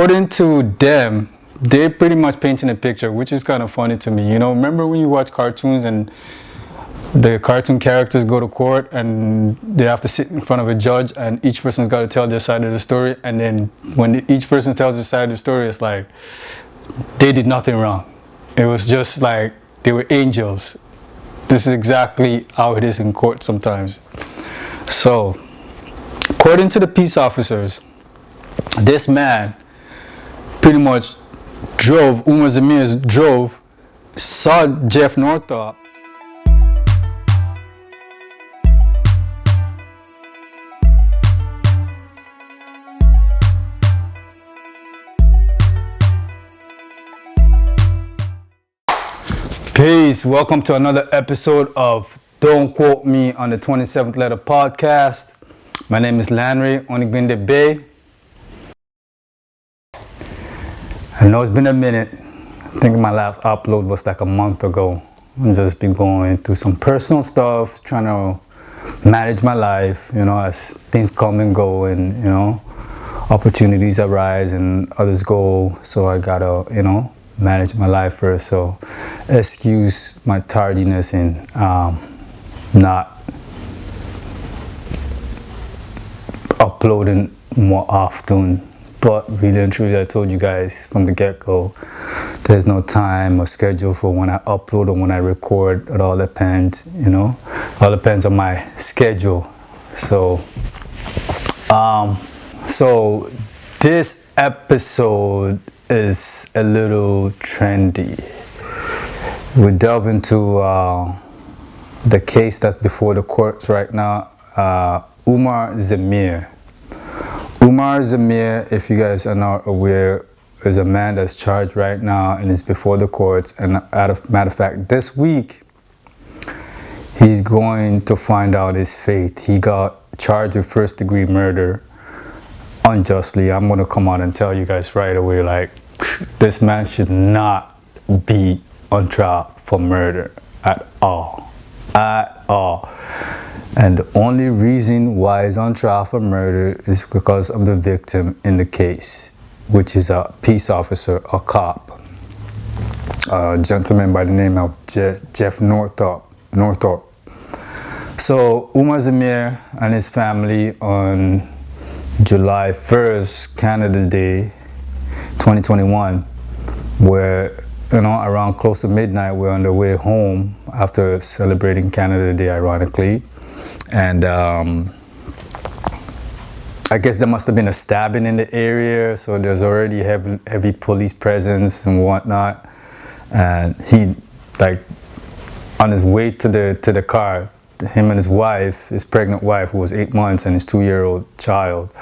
according to them, they're pretty much painting a picture, which is kind of funny to me. Remember when you watch cartoons and the cartoon characters go to court and they have to sit in front of a judge and each person's got to tell their side of the story, and then when each person tells their side of the story, it's like they did nothing wrong. It was just like they were angels. This is exactly how it is in court sometimes. So, according to the peace officers, this man pretty much Umar Zameer drove, saw Jeff Northrop. Peace, welcome to another episode of Don't Quote Me on the 27th Letter Podcast. My name is Landry Onigbinde Bay. I know it's been a minute. I think my last upload was like a month ago. I've just been going through some personal stuff, trying to manage my life, as things come and go and, opportunities arise and others go. So I gotta, manage my life first. So excuse my tardiness in not uploading more often. But really and truly, I told you guys from the get-go, there's no time or schedule for when I upload or when I record. It all depends, It all depends on my schedule. So this episode is a little trendy. We delve into the case that's before the courts right now, Umar Zameer. Umar Zameer, if you guys are not aware, is a man that's charged right now and is before the courts. And matter of fact, this week, he's going to find out his fate. He got charged with first-degree murder unjustly. I'm going to come out and tell you guys right away, like, this man should not be on trial for murder at all. At all. And the only reason why he's on trial for murder is because of the victim in the case, which is a peace officer, a cop, a gentleman by the name of Jeff Northrop. So Umar Zameer and his family on July 1st, Canada Day, 2021, were around close to midnight, we're on the way home after celebrating Canada Day, ironically. And I guess there must have been a stabbing in the area, so there's already heavy police presence and whatnot. And he, on his way to the car, him and his wife, his pregnant wife, who was 8 months, and his 2-year-old child,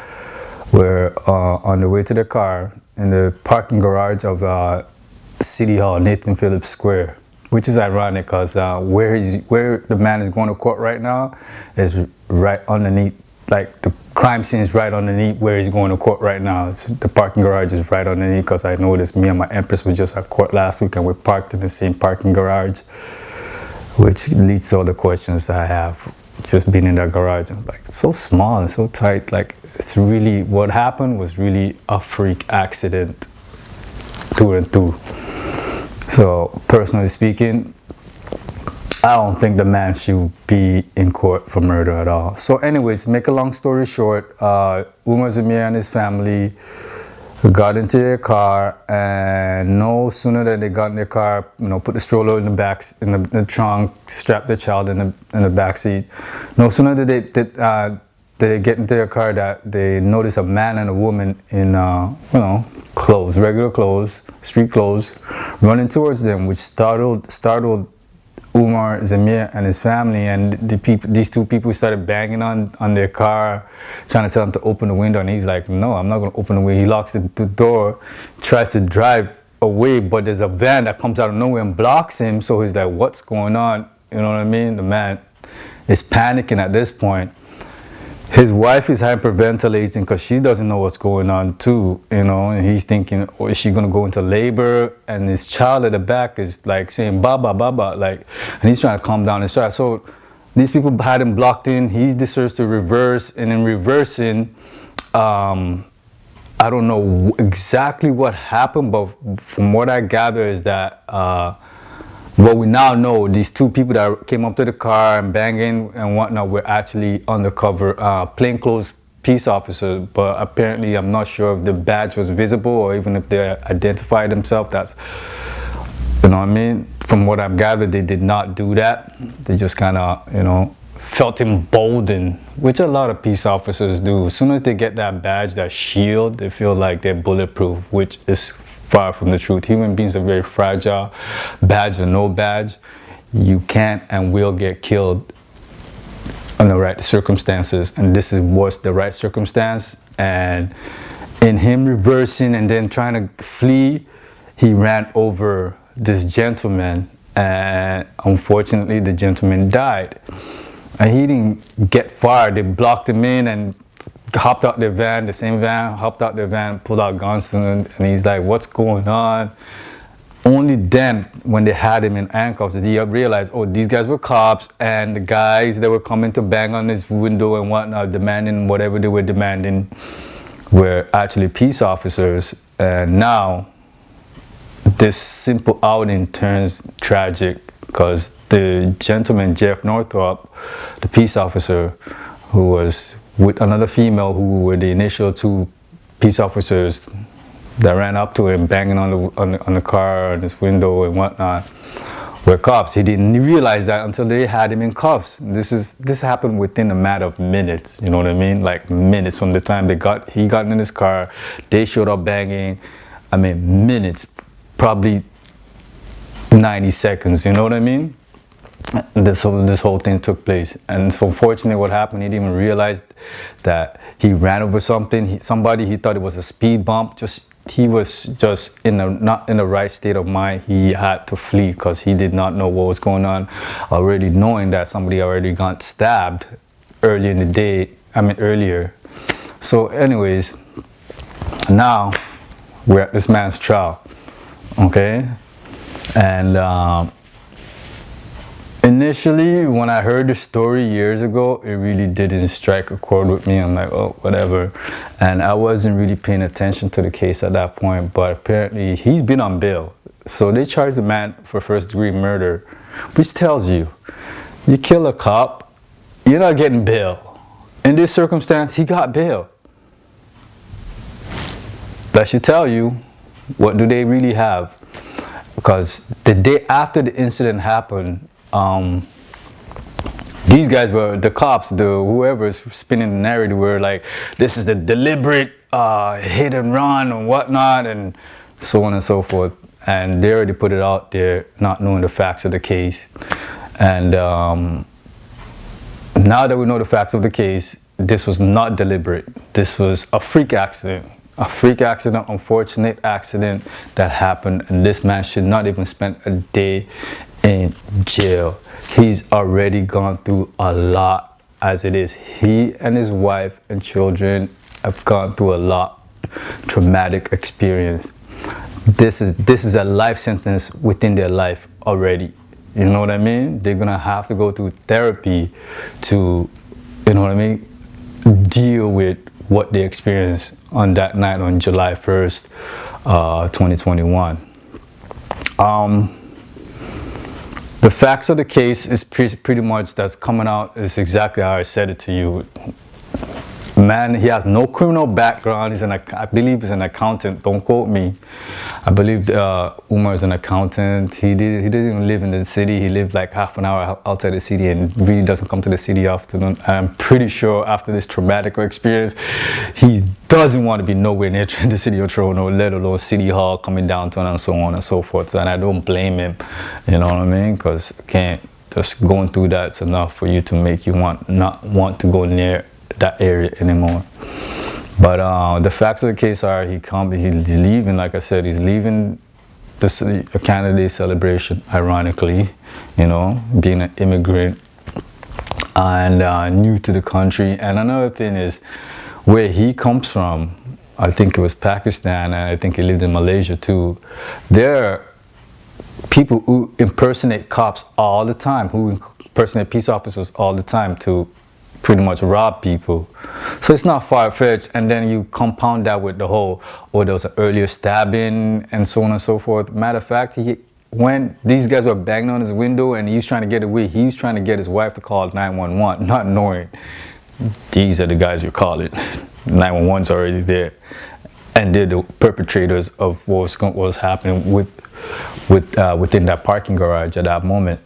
were on the way to the car in the parking garage of City Hall, Nathan Phillips Square. Which is ironic because where the man is going to court right now is right underneath, the crime scene is right underneath where he's going to court right now. The parking garage is right underneath because I noticed me and my Empress was just at court last week and we parked in the same parking garage, which leads to all the questions I have just being in that garage. I'm like, it's so small and so tight. It's really, what happened was really a freak accident through and through. So, personally speaking, I don't think the man should be in court for murder at all. So anyways, make a long story short, Umar Zameer and his family got into their car, and no sooner than they got in their car, put the stroller in the trunk, strapped the child in the back seat. No sooner did they get into their car that they noticed a man and a woman in, clothes, regular clothes, street clothes, running towards them, which startled Umar Zameer and his family. And these two people started banging on their car, trying to tell him to open the window. And he's like, no, I'm not going to open the window. He locks the door, tries to drive away, but there's a van that comes out of nowhere and blocks him. So he's like, what's going on? You know what I mean? The man is panicking at this point. His wife is hyperventilating because she doesn't know what's going on too, and he's thinking, is she going to go into labor? And his child at the back is saying, baba, baba, and he's trying to calm down his child. So these people had him blocked in. He decides to reverse, and in reversing, I don't know exactly what happened, but from what I gather is that what we now know, these two people that came up to the car and banging and whatnot were actually undercover plainclothes peace officers. But apparently, I'm not sure if the badge was visible or even if they identified themselves. That's, you know what I mean? From what I've gathered, they did not do that. They just kind of, you know, felt emboldened, which a lot of peace officers do. As soon as they get that badge, that shield, they feel like they're bulletproof, which is far from the truth. Human beings are very fragile. Badge or no badge, you can and will get killed in the right circumstances, and this was the right circumstance. And in him reversing and then trying to flee, he ran over this gentleman, and unfortunately the gentleman died. And he didn't get far. They blocked him in and hopped out their van, the same van, hopped out their van, pulled out guns to him, and he's like, what's going on? Only then, when they had him in handcuffs, did he realize, oh, these guys were cops, and the guys that were coming to bang on his window and whatnot, demanding whatever they were demanding, were actually peace officers. And now, this simple outing turns tragic, because the gentleman, Jeff Northrop, the peace officer, who was with another female who were the initial two peace officers that ran up to him, banging on the car, on his window and whatnot, were cops. He didn't realize that until they had him in cuffs. This happened within a matter of minutes. You know what I mean? Like minutes from the time he got in his car, they showed up banging. I mean, minutes, probably 90 seconds. You know what I mean? This whole thing took place, and so unfortunately what happened, he didn't even realize that he ran over somebody. He thought it was a speed bump. He was just not in the right state of mind. He had to flee because he did not know what was going on, already knowing that somebody already got stabbed earlier in the day. Earlier. So anyways, now we're at this man's trial, okay? And initially, when I heard the story years ago, it really didn't strike a chord with me. I'm like, oh, whatever. And I wasn't really paying attention to the case at that point. But apparently, he's been on bail. So they charged the man for first-degree murder, which tells you kill a cop, you're not getting bail. In this circumstance, he got bail. That should tell you, what do they really have? Because the day after the incident happened, these guys were, the cops, whoever's spinning the narrative, were like, this is the deliberate hit and run and whatnot, and so on and so forth. And they already put it out there, not knowing the facts of the case. And now that we know the facts of the case, this was not deliberate. This was a freak accident. A freak accident, unfortunate accident that happened, and this man should not even spend a day in jail. He's already gone through a lot as it is. He and his wife and children have gone through a lot, traumatic experience. This is a life sentence within their life already. You know what I mean? They're gonna have to go through therapy to, you know what I mean, deal with what they experienced on that night on July 1st, 2021. The facts of the case is pretty much that's coming out is exactly how I said it to you. Man, he has no criminal background. I believe he's an accountant. Don't quote me. I believe Umar is an accountant. He doesn't even live in the city. He lived like half an hour outside the city and really doesn't come to the city often. I'm pretty sure after this traumatic experience, he doesn't want to be nowhere near the city of Toronto, let alone City Hall, coming downtown and so on and so forth. And I don't blame him, you know what I mean? Because just going through that's enough for you to make you not want to go near that area anymore. But the facts of the case are he's leaving. Like I said, he's leaving the Canada Day celebration, ironically, you know, being an immigrant and new to the country. And another thing is where he comes from. I think it was Pakistan, and I think he lived in Malaysia too. There are people who impersonate cops all the time, who impersonate peace officers all the time to pretty much rob people. So it's not far-fetched, and then you compound that with the whole, oh, there was an earlier stabbing and so on and so forth. Matter of fact, when these guys were banging on his window and he was trying to get away, he was trying to get his wife to call 911, not knowing these are the guys you're calling. 911's already there, and they're the perpetrators of what was happening within that parking garage at that moment.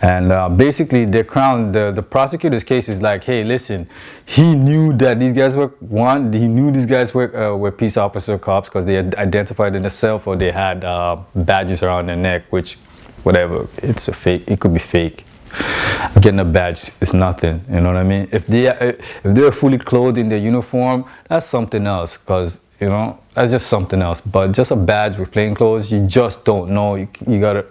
And basically, the prosecutor's case is like, hey, listen, he knew that these guys were peace officer cops because they had identified themselves, or they had badges around their neck, which, whatever, it's a fake. It could be fake. Getting a badge is nothing. You know what I mean? If they're fully clothed in their uniform, that's something else, because that's just something else. But just a badge with plain clothes, you just don't know. You gotta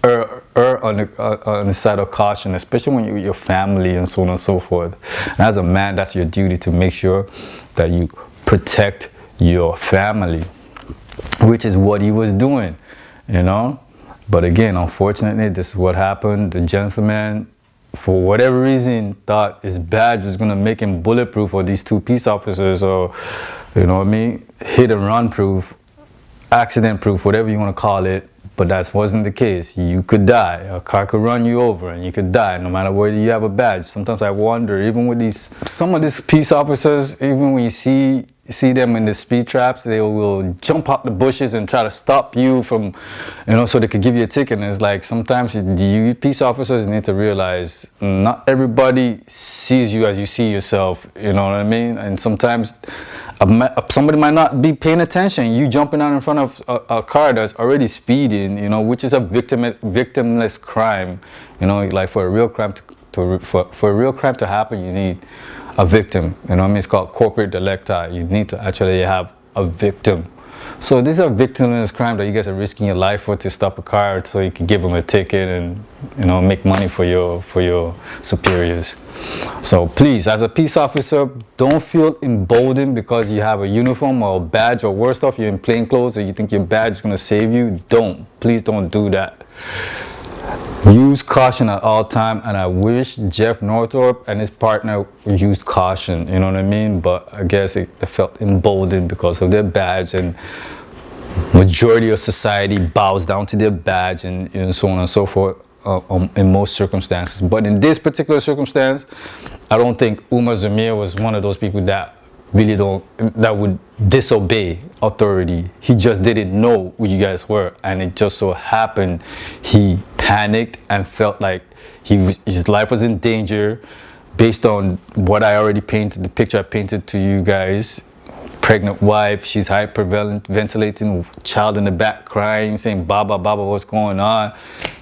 err on the side of caution, especially when you're with your family and so on and so forth. And as a man, that's your duty to make sure that you protect your family, which is what he was doing, But again, unfortunately, this is what happened. The gentleman, for whatever reason, thought his badge was going to make him bulletproof, or these two peace officers, or, hit and run proof, accident proof, whatever you want to call it. But that wasn't the case. You could die. A car could run you over and you could die no matter whether you have a badge. Sometimes I wonder, even with some of these peace officers, even when you see them in the speed traps, they will jump out the bushes and try to stop you from, so they could give you a ticket. And it's like, sometimes you peace officers need to realize not everybody sees you as you see yourself, you know what I mean? And sometimes somebody might not be paying attention. You jumping out in front of a car that's already speeding, which is a victimless crime. Like for a real crime for a real crime to happen, you need a victim. It's called corporate delicti. You need to actually have a victim. So this is a victimless crime that you guys are risking your life for, to stop a car so you can give them a ticket and make money for your superiors. So please, as a peace officer, don't feel emboldened because you have a uniform or a badge, or worse off, you're in plain clothes, or you think your badge is going to save you. Please don't do that. Use caution at all time, and I wish Jeff Northrop and his partner used caution, you know what I mean? But I guess they felt emboldened because of their badge, and majority of society bows down to their badge, and so on and so forth in most circumstances. But in this particular circumstance, I don't think Umar Zameer was one of those people that would disobey authority. He just didn't know who you guys were, and it just so happened he panicked and felt like his life was in danger based on what I already painted, the picture I painted to you guys. Pregnant wife, she's hyperventilating, child in the back crying, saying, Baba, Baba, what's going on?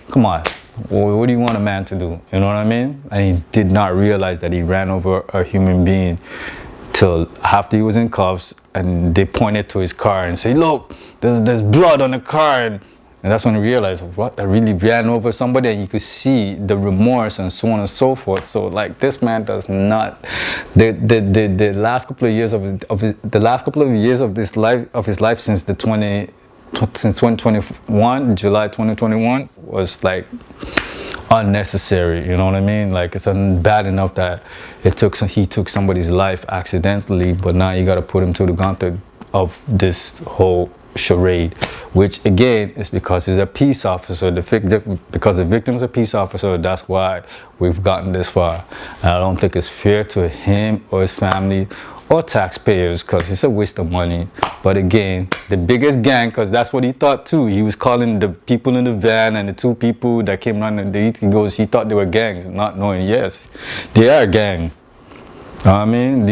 Come on. What do you want a man to do? You know what I mean? And he did not realize that he ran over a human being till after he was in cuffs, and they pointed to his car and say, look, there's blood on the car. And that's when he realized, what, I really ran over somebody. And you could see the remorse and so on and so forth. So like, this man does not, the last couple of years of his life since 2021, July 2021, was like unnecessary. You know what I mean? Like, it's bad enough that he took somebody's life accidentally, but now you got to put him to the gauntlet of this whole charade, which again is because he's a peace officer. Because the victim's a peace officer, that's why we've gotten this far. And I don't think it's fair to him or his family or taxpayers, because it's a waste of money. But again, the biggest gang, because that's what he thought too. He was calling the people in the van and the two people that came running, he thought they were gangs, not knowing, yes, they are a gang. You know what I mean?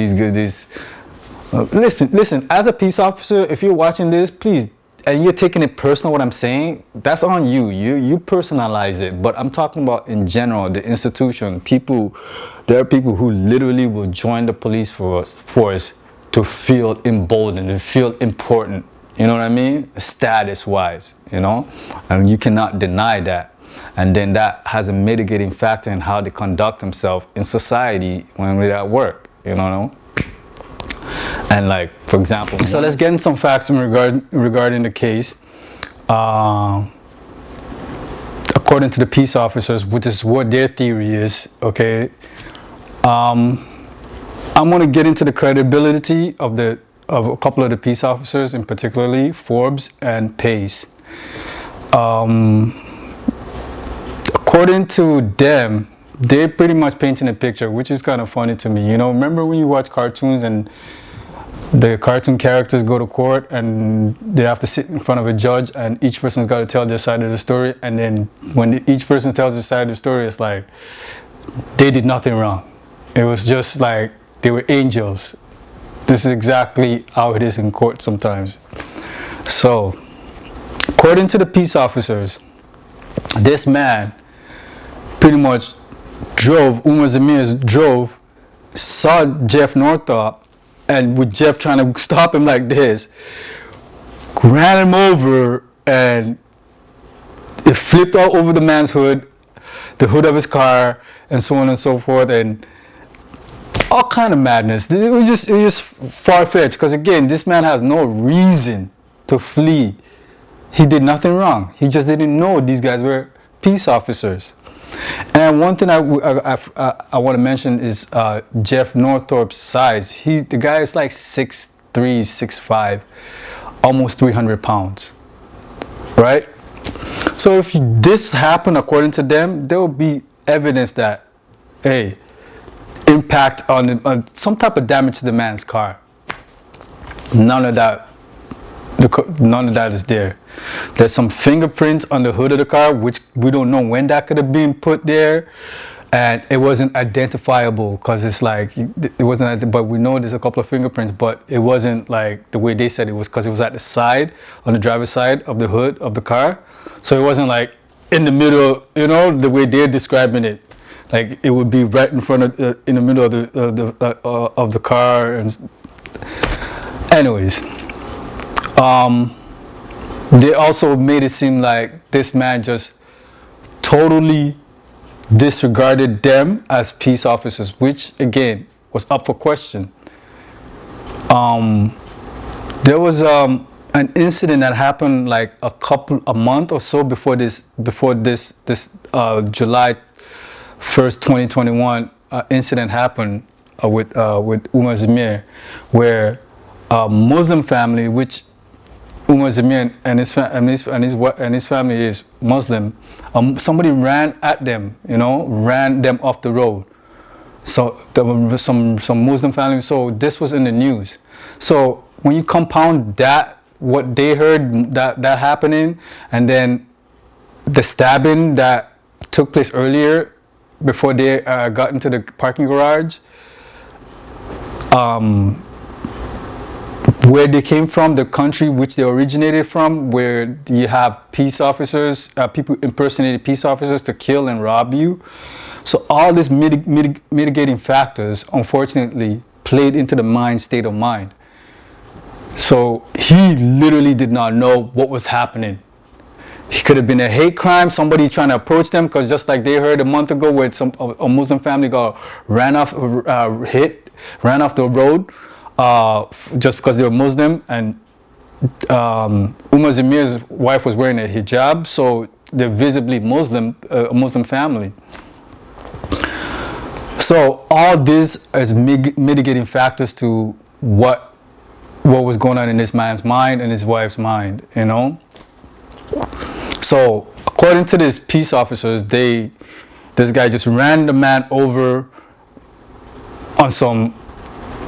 Listen, as a peace officer, if you're watching this, please, and you're taking it personal, what I'm saying, that's on you. You personalize it. But I'm talking about in general, the institution, there are people who literally will join the police force to feel emboldened, to feel important. You know what I mean? Status-wise, and you cannot deny that. And then that has a mitigating factor in how they conduct themselves in society when they're at work, And like, for example, so let's get into some facts regarding the case. According to the peace officers, which is what their theory is, okay, I'm going to get into the credibility of a couple of the peace officers, in particularly Forbes and Pace. According to them, they're pretty much painting a picture, which is kind of funny to me. You know, remember when you watch cartoons and the cartoon characters go to court and they have to sit in front of a judge and each person's got to tell their side of the story, and then when each person tells their side of the story, it's like they did nothing wrong. It was just like they were angels. This is exactly how it is in court sometimes. So, according to the peace officers, this man pretty much Umar Zameer drove, saw Jeff Northrop, and with Jeff trying to stop him like this, ran him over, and it flipped all over the man's hood, the hood of his car, and so on and so forth, and all kind of madness. It was just far-fetched, because again, this man has no reason to flee. He did nothing wrong. He just didn't know these guys were peace officers. And one thing I want to mention is Jeff Northrop's size. The guy is like 6'3", 6'5", almost 300 pounds, right? So if this happened according to them, there will be evidence that, hey, impact on some type of damage to the man's car. None of that is there. There's some fingerprints on the hood of the car, which we don't know when that could have been put there, and it wasn't identifiable because it's like it wasn't. But we know there's a couple of fingerprints, but it wasn't like the way they said it was, because it was at the side, on the driver's side of the hood of the car. So it wasn't like in the middle, you know, the way they're describing it. Like it would be right in front of, in the middle of the car. And anyways. They also made it seem like this man just totally disregarded them as peace officers, which again was up for question. There was an incident that happened like a month or so before this July 1st, 2021 incident happened with Umar Zameer, where a Muslim family, which Umar Zameer and his family is Muslim, somebody ran at them, ran them off the road. So there were some Muslim family. So this was in the news. So when you compound that, what they heard that happening, and then the stabbing that took place earlier before they got into the parking garage, where they came from, the country which they originated from, where you have peace officers, people impersonating peace officers to kill and rob you. So all these mitigating factors, unfortunately, played into the man's state of mind. So he literally did not know what was happening. It could have been a hate crime, somebody trying to approach them, because just like they heard a month ago where a Muslim family ran off the road just because they were Muslim, and Umar Zameer's wife was wearing a hijab, so they're visibly Muslim, a Muslim family. So all this is mitigating factors to what was going on in this man's mind and his wife's mind, So according to these peace officers, this guy just ran the man over on some,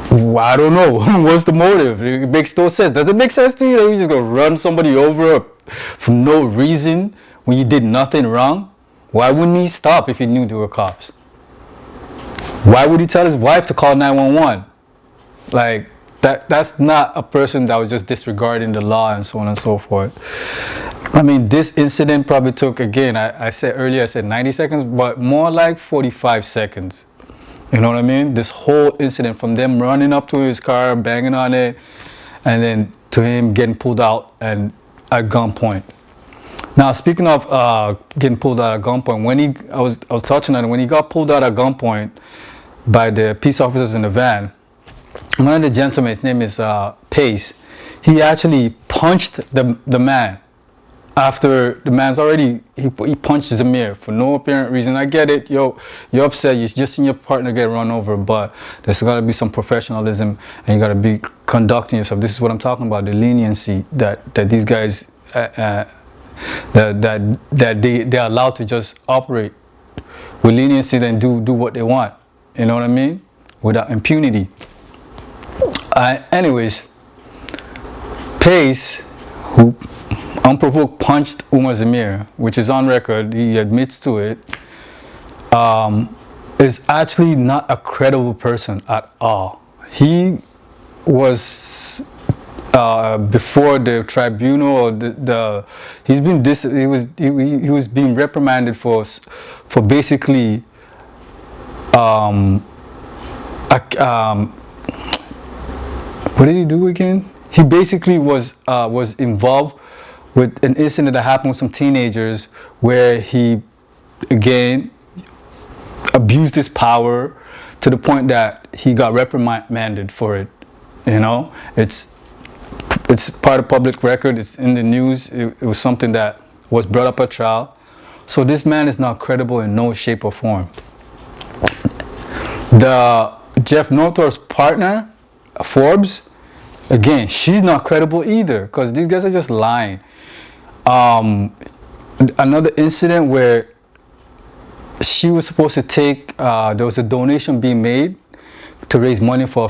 I don't know, what's the motive? It makes no sense. Does it make sense to you that you just go run somebody over for no reason when you did nothing wrong? Why wouldn't he stop if he knew they were cops? Why would he tell his wife to call 911? Like, that's not a person that was just disregarding the law and so on and so forth. I mean, this incident probably took, again, I said earlier, I said 90 seconds, but more like 45 seconds. You know what I mean? This whole incident, from them running up to his car, banging on it, and then to him getting pulled out and at gunpoint. Now, speaking of getting pulled out at gunpoint, I was touching on it, when he got pulled out at gunpoint by the peace officers in the van, one of the gentlemen, his name is Pace, he actually punched the man after the man's already, he punched Zameer for no apparent reason. I get it, yo, you're upset, you just seen your partner get run over, but there's gotta be some professionalism, and you gotta be conducting yourself. This is what I'm talking about, the leniency that these guys, that they're allowed to just operate with leniency and do what they want. You know what I mean? Without impunity. Anyways, Pace, who unprovoked punched Umar Zameer, which is on record, he admits to it, is actually not a credible person at all. He was before the tribunal, or he was being reprimanded for basically what did he do again? He basically was involved with an incident that happened with some teenagers where he, again, abused his power to the point that he got reprimanded for it. You know, it's part of public record. It's in the news. It was something that was brought up at trial. So this man is not credible in no shape or form. The Jeff Northrop's partner, Forbes, again, she's not credible either, because these guys are just lying. Another incident where she was supposed to take, there was a donation being made to raise money for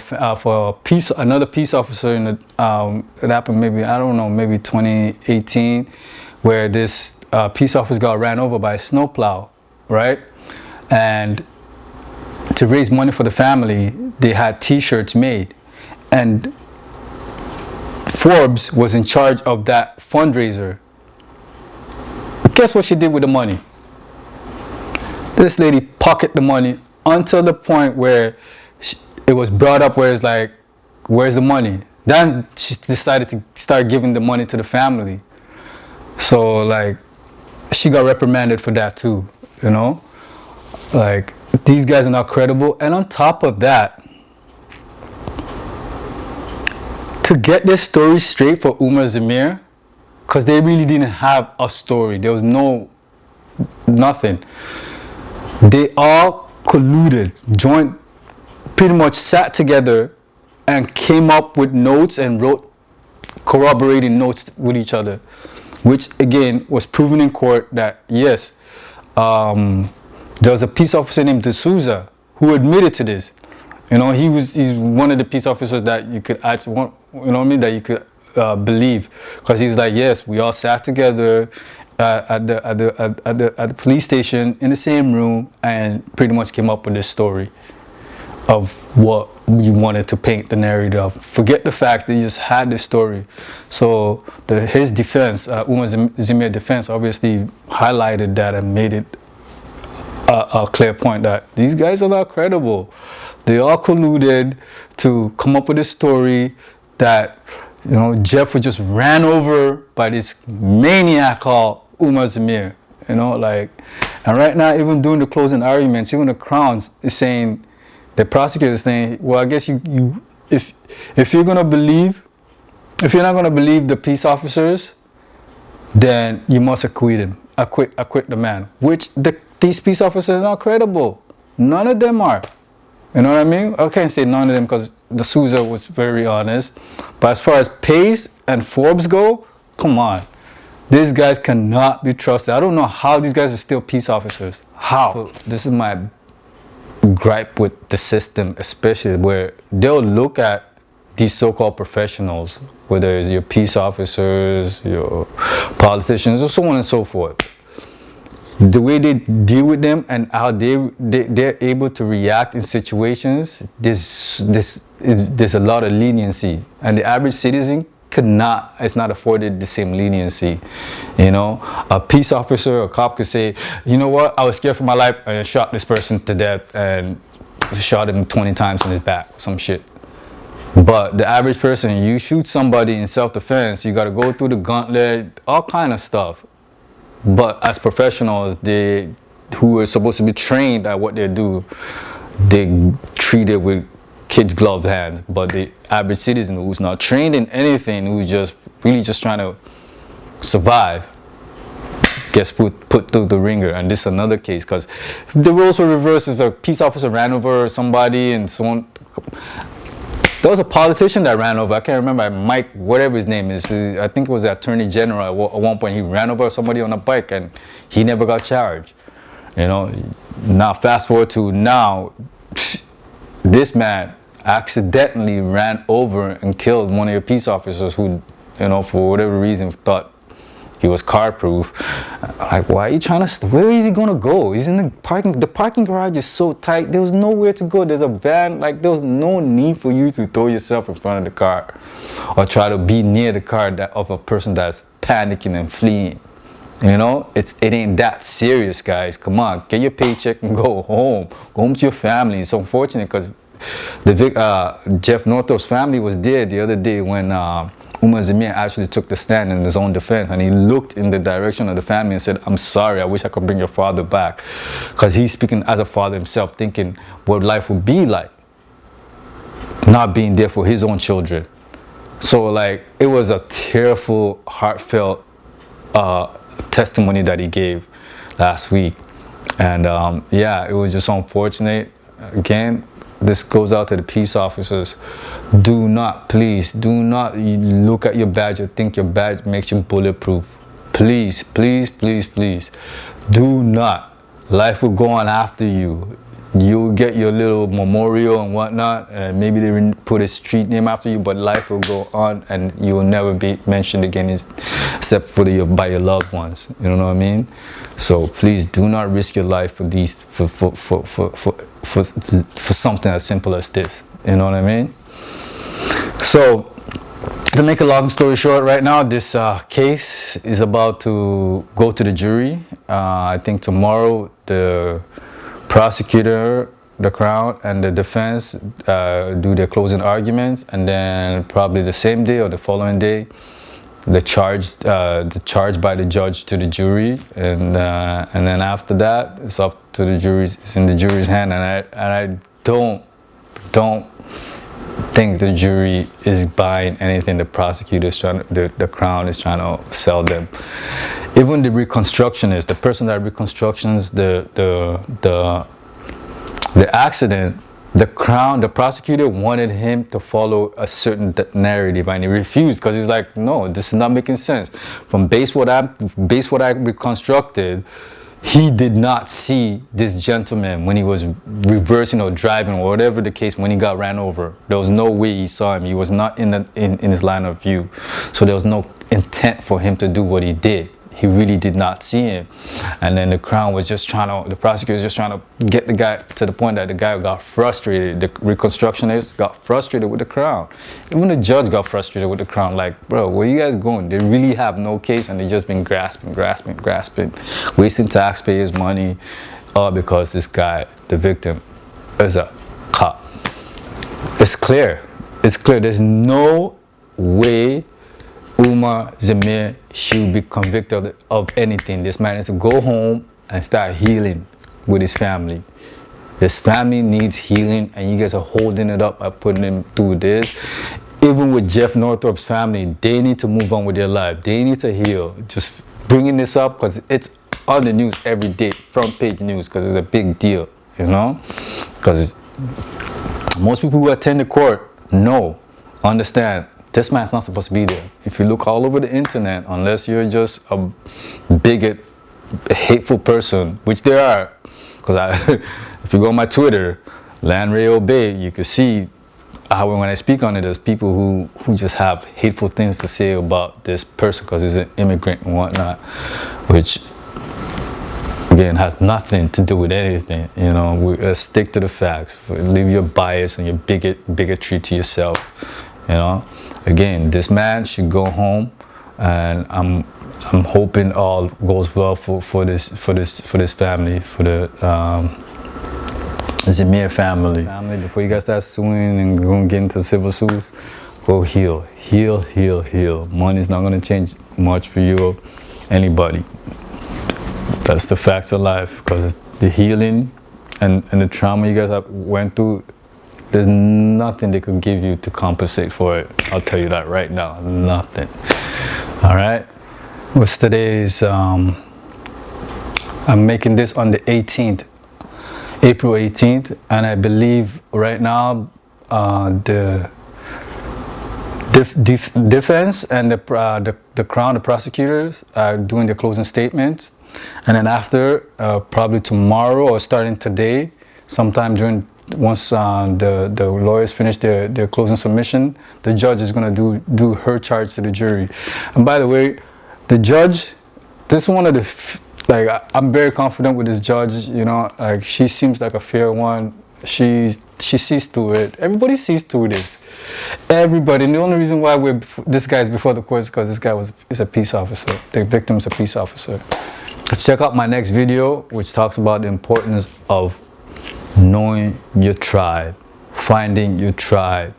another peace officer in the, it happened maybe, I don't know, maybe 2018, where this peace officer got ran over by a snowplow, right? And to raise money for the family, they had t-shirts made, and Forbes was in charge of that fundraiser. Guess what she did with the money? This lady pocketed the money until the point where it was brought up where it's like, where's the money? Then she decided to start giving the money to the family. So like, she got reprimanded for that too, you know? Like, these guys are not credible. And on top of that, to get this story straight for Umar Zameer, because they really didn't have a story. There was nothing. They all colluded, joined, pretty much sat together and came up with notes and wrote corroborating notes with each other, which again was proven in court that yes, there was a peace officer named D'Souza who admitted to this. You know, he's one of the peace officers that you could actually want, you know what I mean, that you could believe, because he was like, yes, we all sat together at the police station in the same room and pretty much came up with this story of what you wanted to paint the narrative of. Forget the facts, they just had this story. So his defense, Umar Zameer's defense, obviously highlighted that and made it a clear point that these guys are not credible. They all colluded to come up with a story that, you know, Jeff was just ran over by this maniac called Umar Zameer. You know, like, and right now, even during the closing arguments, even the Crown is saying, the prosecutor is saying, well, I guess if you're gonna believe, if you're not gonna believe the peace officers, then you must acquit him, acquit the man. Which these peace officers are not credible. None of them are. You know what I mean? I can't say none of them because D'Souza was very honest. But as far as Pace and Forbes go, come on. These guys cannot be trusted. I don't know how these guys are still peace officers. How? So this is my gripe with the system, especially where they'll look at these so-called professionals, whether it's your peace officers, your politicians, or so on and so forth. The way they deal with them and how they're able to react in situations, there's a lot of leniency, and the average citizen is not afforded the same leniency. You know, a peace officer or a cop could say, you know what, I was scared for my life and I shot this person to death and shot him 20 times in his back, some shit. But the average person, you shoot somebody in self-defense, you got to go through the gauntlet, all kind of stuff. But as professionals, who are supposed to be trained at what they do, they treat it with kids' gloved hands. But the average citizen who's not trained in anything, who's just really just trying to survive, gets put through the ringer. And this is another case, because the roles were reversed. If a peace officer ran over somebody and so on. There was a politician that ran over, I can't remember, Mike, whatever his name is. I think it was the Attorney General. At one point, he ran over somebody on a bike and he never got charged. You know, now fast forward to now, this man accidentally ran over and killed one of your peace officers who, you know, for whatever reason thought he was car proof. Like, why are you trying to, where is he gonna go? He's in the parking garage is so tight, there was nowhere to go. There's a van, like there was no need for you to throw yourself in front of the car or try to be near the car of a person that's panicking and fleeing. You know, it ain't that serious, guys. Come on, get your paycheck and go home to your family. It's unfortunate because Jeff Northrop's family was there the other day when Umar Zameer actually took the stand in his own defense, and he looked in the direction of the family and said, I'm sorry, I wish I could bring your father back. Because he's speaking as a father himself, thinking what life would be like not being there for his own children. So like, it was a tearful, heartfelt testimony that he gave last week. And yeah, it was just unfortunate. Again, this goes out to the peace officers. Do not, please, do not look at your badge or think your badge makes you bulletproof. Please, please, please, please. Do not. Life will go on after you. You'll get your little memorial and whatnot, and maybe they put a street name after you, but life will go on and you will never be mentioned again except for by your loved ones. You know what I mean? So please do not risk your life for these for something as simple as this. You know what I mean? So to make a long story short, right now this case is about to go to the jury. I think tomorrow the prosecutor, the Crown, and the defense do their closing arguments, and then probably the same day or the following day, the charge by the judge to the jury, and then after that, it's up to the jury's. It's in the jury's hand, and I don't think the jury is buying anything the prosecutor's trying, the Crown is trying to sell them. Even the reconstructionist, the person that reconstructions the accident, the Crown, the prosecutor wanted him to follow a certain narrative, and he refused because he's like, no, this is not making sense. From base what I reconstructed, he did not see this gentleman when he was reversing or driving or whatever the case when he got ran over. There was no way he saw him. He was not in his line of view. So there was no intent for him to do what he did. He really did not see him. And then the Crown was just trying to, the prosecutor was just trying to get the guy to the point that the guy got frustrated. The reconstructionist got frustrated with the Crown. Even the judge got frustrated with the Crown. Like, bro, where you guys going? They really have no case, and they just been grasping, wasting taxpayers' money, all because this guy, the victim, is a cop. It's clear. It's clear. There's no way Umar Zameer should be convicted of anything. This man is to go home and start healing with his family. This family needs healing, and you guys are holding it up by putting him through this. Even with Jeff Northrop's family, they need to move on with their life. They need to heal. Just bringing this up because it's on the news every day, front page news, because it's a big deal, you know? Because most people who attend the court understand this man's not supposed to be there. If you look all over the internet, unless you're just a bigot, a hateful person, which there are, because if you go on my Twitter, Landray Obey, you can see how when I speak on it, there's people who just have hateful things to say about this person because he's an immigrant and whatnot, which again has nothing to do with anything. You know, we stick to the facts. Leave your bias and your bigotry to yourself. You know. Again, this man should go home, and I'm hoping all goes well for this family, for the Zameer family. Before you guys start suing and going to get into civil suits, go heal. Money's not going to change much for you or anybody. That's the facts of life, because the healing and the trauma you guys went through, there's nothing they could give you to compensate for it. I'll tell you that right now. Nothing. All right. What's today's I'm making this on the 18th, April 18th, and I believe right now the defense and the crown, the prosecutors, are doing their closing statements, and then after, probably tomorrow or starting today, sometime during once the lawyers finish their closing submission, the judge is going to do her charge to the jury. And by the way, the judge, this is one of the I'm very confident with this judge. You know, like, she seems like a fair one. She sees through it. Everybody sees through this. Everybody. And the only reason why this guy's before the court is because this guy is a peace officer. The victim is a peace officer. Let's check out my next video, which talks about the importance of knowing your tribe, finding your tribe.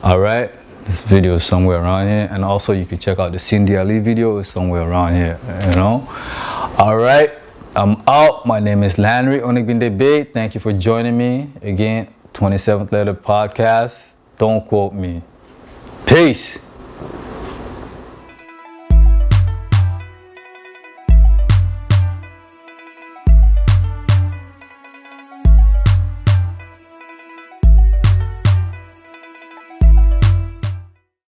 All right. This video is somewhere around here, and also you can check out the Cindy Ali video. It's somewhere around here. You know. All right. I'm out. My name is Landry Onigbinde Bay. Thank you for joining me again. 27th Letter Podcast. Don't quote me. Peace.